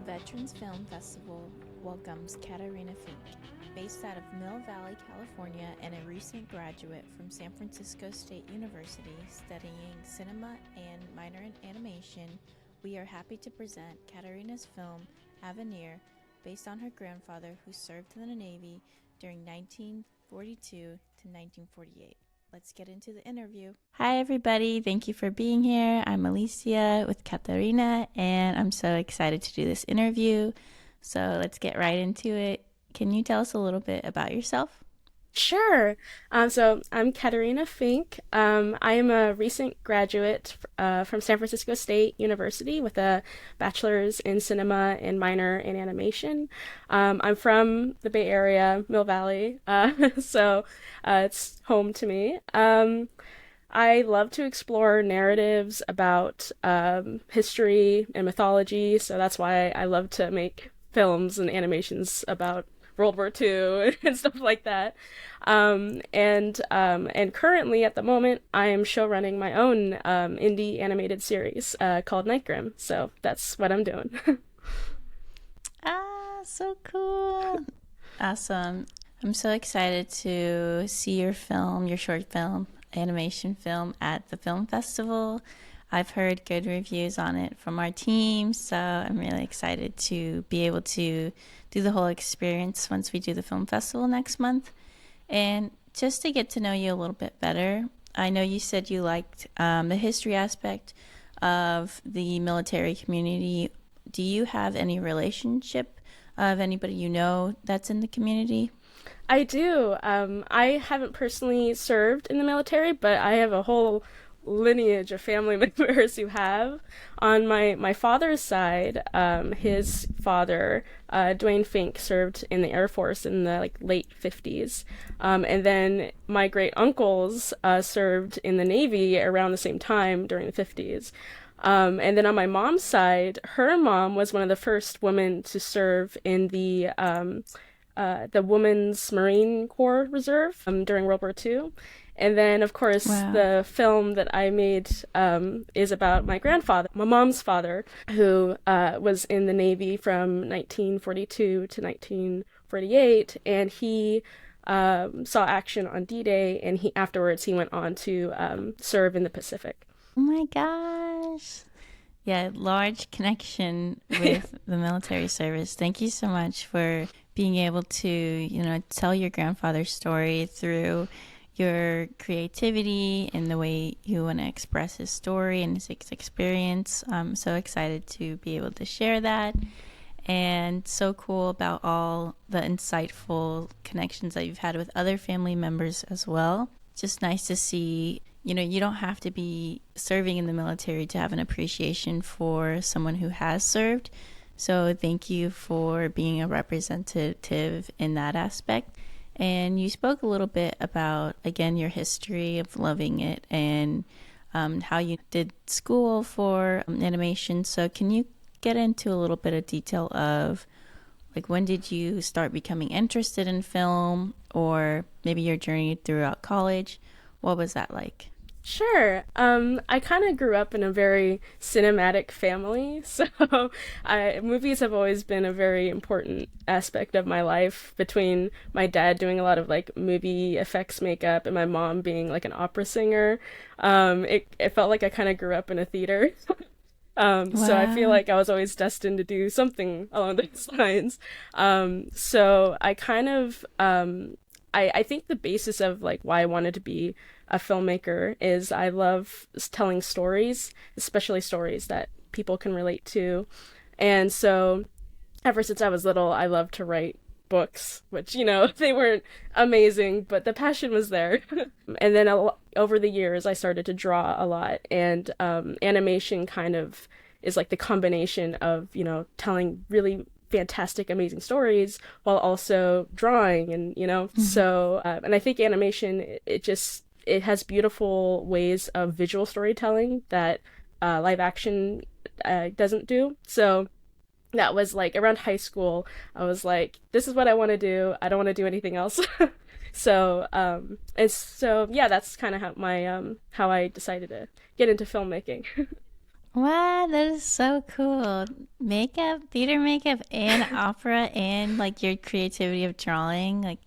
The Veterans Film Festival welcomes Katarina Fink. Based out of Mill Valley, California, and a recent graduate from San Francisco State University studying cinema and minor in animation, we are happy to present Katarina's film, AVENIR, based on her grandfather who served in the Navy during 1942 to 1948. Let's get into the interview. Hi, everybody. Thank you for being here. I'm Alicia with Katarina, and I'm so excited to do this interview. So let's get right into it. Can you tell us a little bit about yourself? Sure. So I'm Katarina Fink. I am a recent graduate from San Francisco State University with a bachelor's in cinema and minor in animation. I'm from the Bay Area, Mill Valley, so it's home to me. I love to explore narratives about history and mythology, so that's why I love to make films and animations about World War II and stuff like that. And currently at the moment, I am showrunning my own indie animated series called Nightgrim. So that's what I'm doing. So cool. Awesome. I'm so excited to see your film, your short film, animation film at the film festival. I've heard good reviews on it from our team, so I'm really excited to be able to do the whole experience once we do the film festival next month. And just to get to know you a little bit better, I know you said you liked the history aspect of the military community. Do you have any relationship of anybody you know that's in the community? I do. I haven't personally served in the military, but I have a whole lineage of family members who have. On my father's side, his father, Dwayne Fink, served in the Air Force in the late 50s. And then my great uncles served in the Navy around the same time during the 50s. And then on my mom's side, her mom was one of the first women to serve in the Women's Marine Corps Reserve during World War II. And then, of course, Wow. the film that I made is about my grandfather, my mom's father, who was in the Navy from 1942 to 1948, and he saw action on D-Day, and afterwards he went on to serve in the Pacific. Oh my gosh. Yeah, large connection with the military service. Thank you so much for being able to, tell your grandfather's story through your creativity and the way you want to express his story and his experience. I'm so excited to be able to share that. And so cool about all the insightful connections that you've had with other family members as well. Just nice to see, you don't have to be serving in the military to have an appreciation for someone who has served. So thank you for being a representative in that aspect. And you spoke a little bit about, again, your history of loving it and how you did school for animation. So can you get into a little bit of detail of, when did you start becoming interested in film, or maybe your journey throughout college? What was that like? Sure. I kind of grew up in a very cinematic family, so movies have always been a very important aspect of my life. Between my dad doing a lot of movie effects makeup and my mom being an opera singer, it felt like I kind of grew up in a theater. So I feel Wow. like I was always destined to do something along those lines. So I kind of I think the basis of why I wanted to be a filmmaker is I love telling stories, especially stories that people can relate to. And so ever since I was little, I loved to write books, which, they weren't amazing, but the passion was there. And then over the years, I started to draw a lot, and animation kind of is the combination of, telling really fantastic, amazing stories while also drawing, and Mhm. and I think animation, it has beautiful ways of visual storytelling that live action doesn't do. So that was around high school. I was like, this is what I want to do. I don't want to do anything else. So yeah, that's kind of how I decided to get into filmmaking. Wow, that is so cool. Makeup, theater makeup, and opera, and like your creativity of drawing. Like,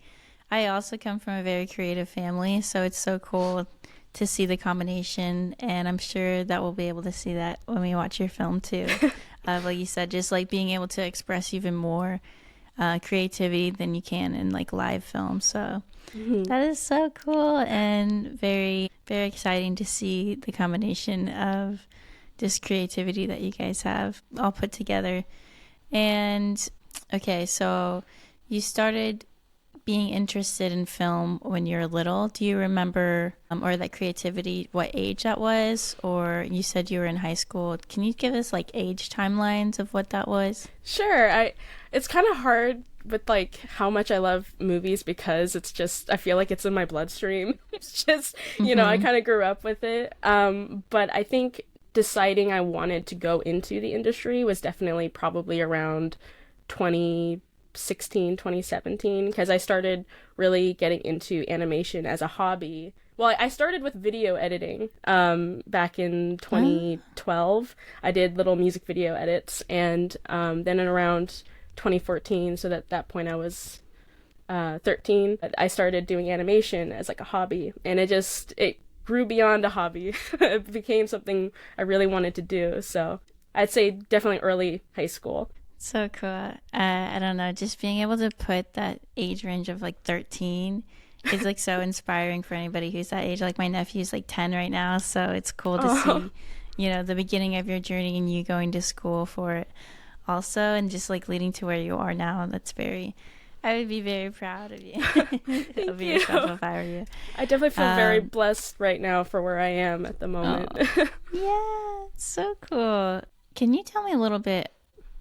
I also come from a very creative family, so it's so cool to see the combination. And I'm sure that we'll be able to see that when we watch your film too. Like you said, just like being able to express even more creativity than you can in like live film. So Mhm. that is so cool and very, very exciting to see the combination of this creativity that you guys have all put together. And okay, so you started being interested in film when you were little. Do you remember, or that creativity, what age that was? Or you said you were in high school. Can you give us like age timelines of what that was? Sure. It's kind of hard with like how much I love movies because it's just I feel like it's in my bloodstream. It's just, I Mm-hmm. kind of grew up with it. But I think deciding I wanted to go into the industry was definitely probably around 2016, 2017 because I started really getting into animation as a hobby. Well, I started with video editing back in Uh, 2012. I did little music video edits, and then in around 2014, so that at that point I was 13, I started doing animation as like a hobby, and it grew beyond a hobby. It became something I really wanted to do. So I'd say definitely early high school. so cool. I don't know, just being able to put that age range of like 13 is like so inspiring for anybody who's that age. Like my nephew's like 10 right now, so it's cool to Oh, see, the beginning of your journey and you going to school for it also and just like leading to where you are now. I would be very proud of you, of thank you. yourself if I were you. I definitely feel very Um, blessed right now for where I am at the oh, moment. yeah, so cool. Can you tell me a little bit?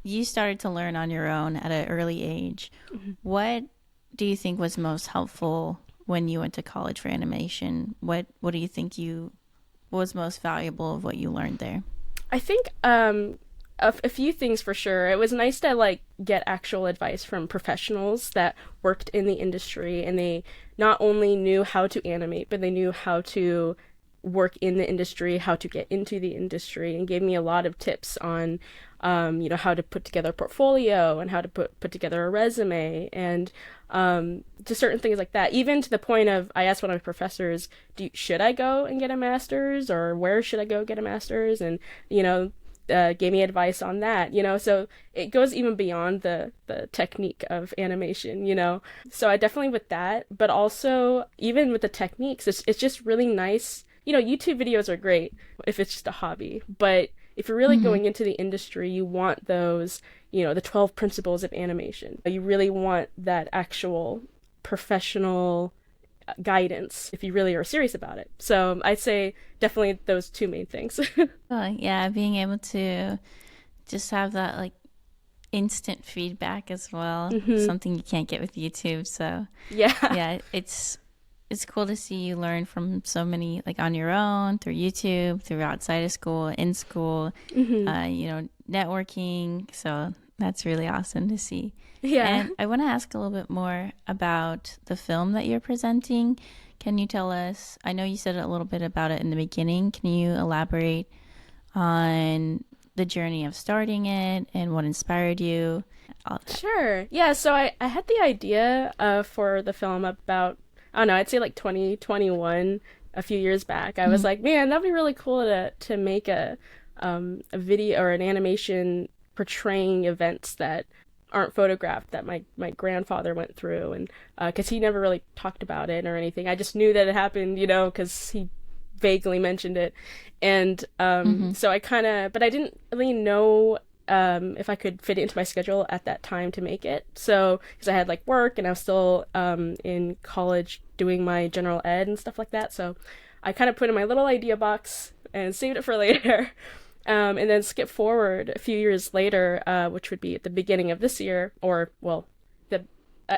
You started to learn on your own at an early age. What do you think was most helpful when you went to college for animation? What do you think you was most valuable of what you learned there? I think a few things for sure. It was nice to like get actual advice from professionals that worked in the industry, and they not only knew how to animate, but they knew how to work in the industry, how to get into the industry, and gave me a lot of tips on how to put together a portfolio and how to put together a resume and to certain things like that. Even to the point of I asked one of my professors, should I go and get a master's or where should I go get a master's? And gave me advice on that. So it goes even beyond the technique of animation. So I definitely with that, but also even with the techniques, it's just really nice. YouTube videos are great if it's just a hobby, but if you're really Mm-hmm. going into the industry, you want those, the 12 principles of animation. You really want that actual professional guidance if you really are serious about it. So I'd say definitely those two main things. Oh, yeah, being able to just have that like instant feedback as well, Hmm. something you can't get with YouTube. So Yeah. yeah, it's cool to see you learn from so many like on your own through YouTube, through outside of school, in school, Hmm. networking. So that's really awesome to see. Yeah. And I want to ask a little bit more about the film that you're presenting. Can you tell us? I know you said a little bit about it in the beginning. Can you elaborate on the journey of starting it and what inspired you? All that. Sure. Yeah, so I had the idea for the film about, I don't know, I'd say like 2021, a few years back. I was Mhm. like, man, that'd be really cool to make a video or an animation portraying events that aren't photographed that my grandfather went through, and because he never really talked about it or anything. I just knew that it happened, because he vaguely mentioned it. And Mhm. so I kind of, but I didn't really know if I could fit it into my schedule at that time to make it. So, because I had like work and I was still in college doing my general ed and stuff like that. So I kind of put in my little idea box and saved it for later. And then skip forward a few years later, which would be at the beginning of this year, or, well, the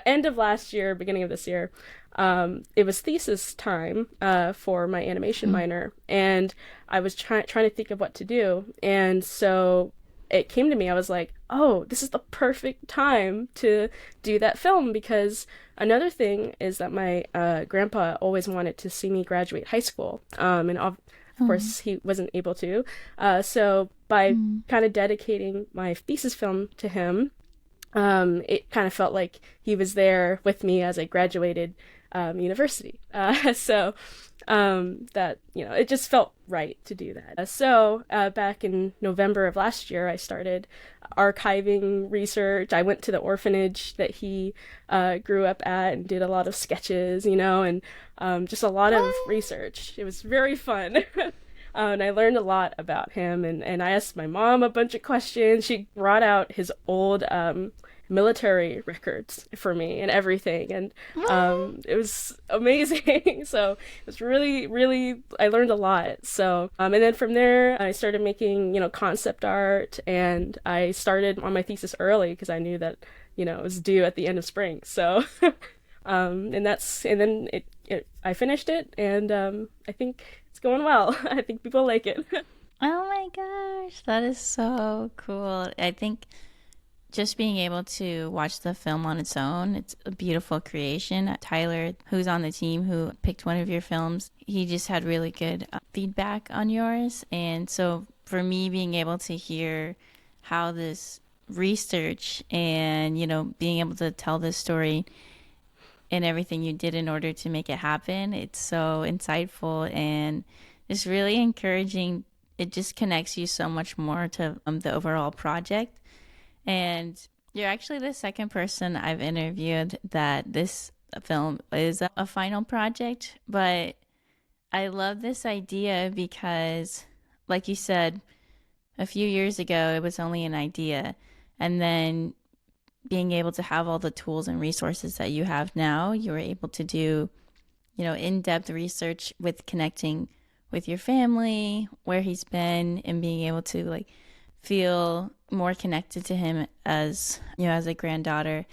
end of last year, beginning of this year. It was thesis time for my animation Mhm. minor, and I was trying to think of what to do. And so it came to me. I was like, oh, this is the perfect time to do that film because another thing is that my grandpa always wanted to see me graduate high school. And Of course, he wasn't able to. So by kind of dedicating my thesis film to him, it kind of felt like he was there with me as I graduated university. So that, it just felt right to do that. So back in November of last year, I started archiving research. I went to the orphanage that he grew up at and did a lot of sketches, and just a lot of research. It was very fun. And I learned a lot about him, and I asked my mom a bunch of questions. She brought out his old military records for me and everything, and it was amazing. So it was really, really, I learned a lot. So and then from there I started making concept art, and I started on my thesis early because I knew that it was due at the end of spring. So and then I finished it, and I think it's going well. I think people like it. Oh my gosh, that is so cool. I think just being able to watch the film on its own, it's a beautiful creation. Tyler, who's on the team who picked one of your films, he just had really good feedback on yours. And so for me, being able to hear how this research and, being able to tell this story and everything you did in order to make it happen, it's so insightful and it's really encouraging. It just connects you so much more to the overall project. And you're actually the second person I've interviewed that this film is a final project. But I love this idea because, like you said, a few years ago, it was only an idea. And then being able to have all the tools and resources that you have now, you were able to do, in-depth research with connecting with your family, where he's been, and being able to feel more connected to him as as a granddaughter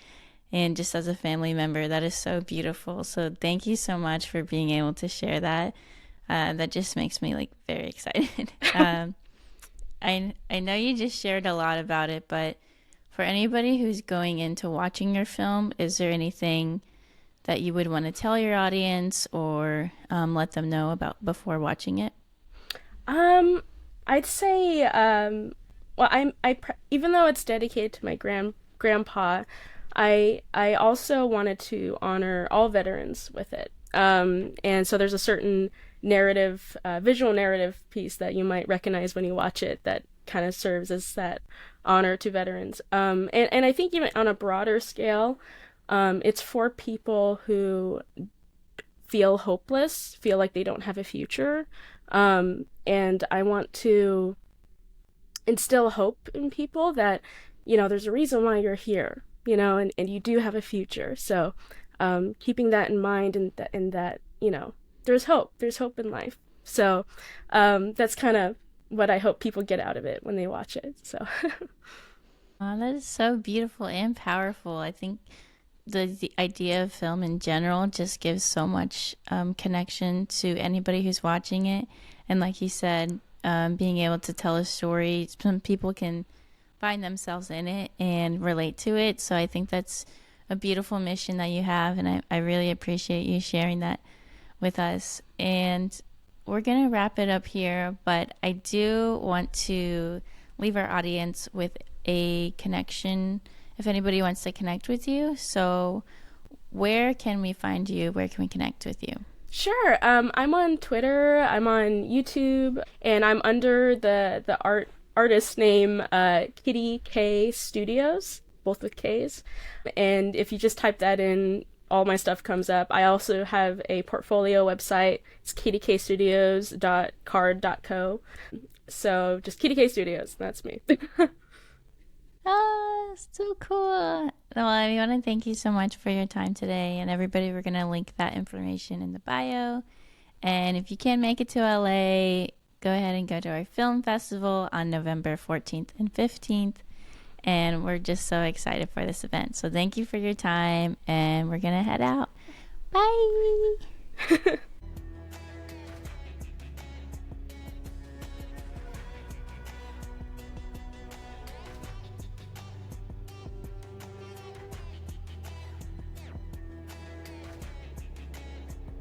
and just as a family member. That is so beautiful. So thank you so much for being able to share that. That just makes me very excited. I know you just shared a lot about it, but for anybody who's going into watching your film, is there anything that you would want to tell your audience or let them know about before watching it? I'd say well, even though it's dedicated to my grandpa, I also wanted to honor all veterans with it. And so there's a certain narrative, visual narrative piece that you might recognize when you watch it that kind of serves as that honor to veterans. And I think even on a broader scale, it's for people who feel hopeless, feel like they don't have a future. And I want to instill hope in people that, there's a reason why you're here, and you do have a future. So keeping that in mind, and that, there's hope in life. So that's kind of what I hope people get out of it when they watch it. So wow, that is so beautiful and powerful. I think the idea of film in general just gives so much connection to anybody who's watching it. And like you said, being able to tell a story, some people can find themselves in it and relate to it. So I think that's a beautiful mission that you have, and I really appreciate you sharing that with us. And we're going to wrap it up here, but I do want to leave our audience with a connection if anybody wants to connect with you. So where can we find you? Where can we connect with you? Sure. I'm on Twitter, I'm on YouTube, and I'm under the artist name Kitty K Studios, both with K's. And if you just type that in, all my stuff comes up. I also have a portfolio website. It's kittykstudios.card.co. So just Kitty K Studios, that's me. Oh, so cool. Well, I want to thank you so much for your time today. And everybody, we're going to link that information in the bio. And if you can't make it to LA, go ahead and go to our film festival on November 14th and 15th. And we're just so excited for this event. So thank you for your time. And we're going to head out. Bye.